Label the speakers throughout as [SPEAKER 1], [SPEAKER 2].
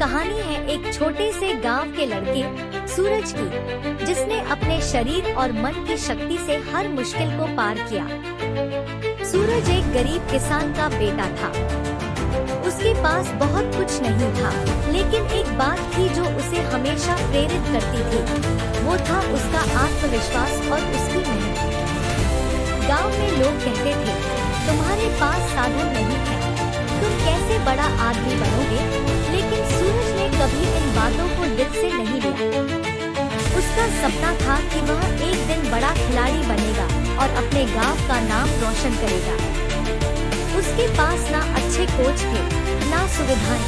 [SPEAKER 1] कहानी है एक छोटे से गांव के लड़के सूरज की, जिसने अपने शरीर और मन की शक्ति से हर मुश्किल को पार किया। सूरज एक गरीब किसान का बेटा था। उसके पास बहुत कुछ नहीं था, लेकिन एक बात थी जो उसे हमेशा प्रेरित करती थी। वो था उसका आत्मविश्वास और उसकी मेहनत। गांव में लोग कहते थे, तुम्हारे पास साधन नहीं है, तुम कैसे बड़ा आदमी बनोगे? लेकिन सूरज ने कभी इन बातों को दिल से नहीं लिया। उसका सपना था कि वह एक दिन बड़ा खिलाड़ी बनेगा और अपने गांव का नाम रोशन करेगा। उसके पास ना अच्छे कोच थे, ना सुविधाएं,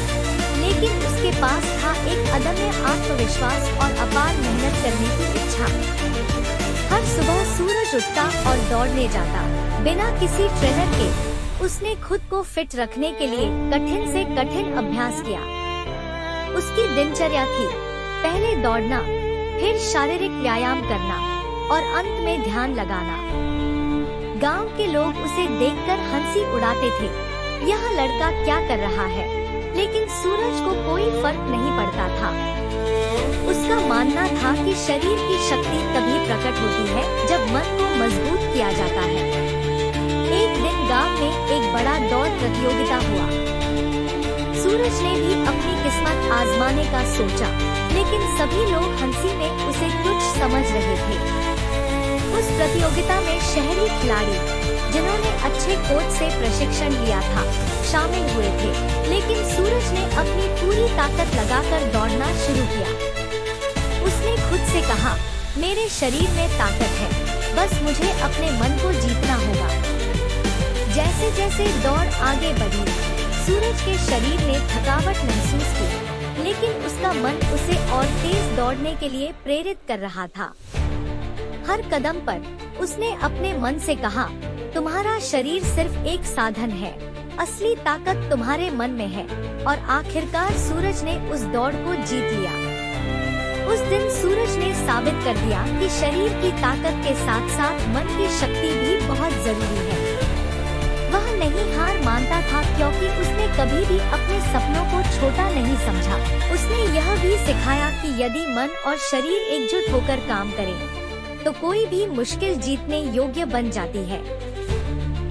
[SPEAKER 1] लेकिन उसके पास था एक अदम्य आत्मविश्वास और अपार मेहनत करने की इच्छा। हर सुबह सूरज उठता और दौड़ने जाता, बिना किसी ट्रेनर के। उसने खुद को फिट रखने के लिए कठिन से कठिन अभ्यास किया। उसकी दिनचर्या थी पहले दौड़ना, फिर शारीरिक व्यायाम करना और अंत में ध्यान लगाना। गांव के लोग उसे देखकर हंसी उड़ाते थे, यह लड़का क्या कर रहा है? लेकिन सूरज को कोई फर्क नहीं पड़ता था। उसका मानना था कि शरीर की शक्ति तभी प्रकट होती है जब मन को मजबूत किया जाता है। एक दिन गांव में एक बड़ा दौड़ प्रतियोगिता हुआ। सूरज ने भी अपनी किस्मत आजमाने का सोचा, लेकिन सभी लोग हंसी में उसे तुच्छ समझ रहे थे। उस प्रतियोगिता में शहरी खिलाड़ी, जिन्होंने अच्छे कोच से प्रशिक्षण लिया था, शामिल हुए थे। लेकिन सूरज ने अपनी पूरी ताकत लगाकर दौड़ना शुरू किया। उसने खुद से कहा, मेरे शरीर में ताकत है, बस मुझे अपने मन को जीतना होगा। जैसे जैसे दौड़ आगे बढ़ी, सूरज के शरीर ने थकावट महसूस की, लेकिन उसका मन उसे और तेज दौड़ने के लिए प्रेरित कर रहा था। हर कदम पर उसने अपने मन से कहा, तुम्हारा शरीर सिर्फ एक साधन है, असली ताकत तुम्हारे मन में है। और आखिरकार सूरज ने उस दौड़ को जीत लिया। उस दिन सूरज ने साबित कर दिया कि शरीर की ताकत के साथ साथ मन की शक्ति भी बहुत जरूरी है। वह नहीं हार मानता था, क्योंकि उसने कभी भी अपने सपनों को छोटा नहीं समझा। उसने यह भी सिखाया कि यदि मन और शरीर एकजुट होकर काम करें, तो कोई भी मुश्किल जीतने योग्य बन जाती है।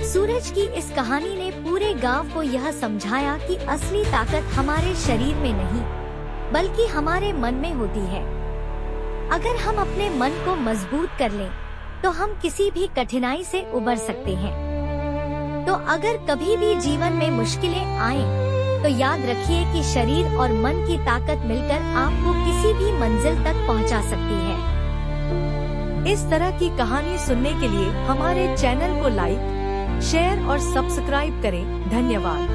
[SPEAKER 1] सूरज की इस कहानी ने पूरे गांव को यह समझाया कि असली ताकत हमारे शरीर में नहीं, बल्कि हमारे मन में होती है। अगर हम अपने मन को मजबूत कर लें, तो हम किसी भी कठिनाई से उबर सकते हैं। तो अगर कभी भी जीवन में मुश्किलें आएं, तो याद रखिए कि शरीर और मन की ताकत मिलकर आपको किसी भी मंजिल तक पहुंचा सकती है।
[SPEAKER 2] इस तरह की कहानी सुनने के लिए हमारे चैनल को लाइक, शेयर और सब्सक्राइब करें। धन्यवाद।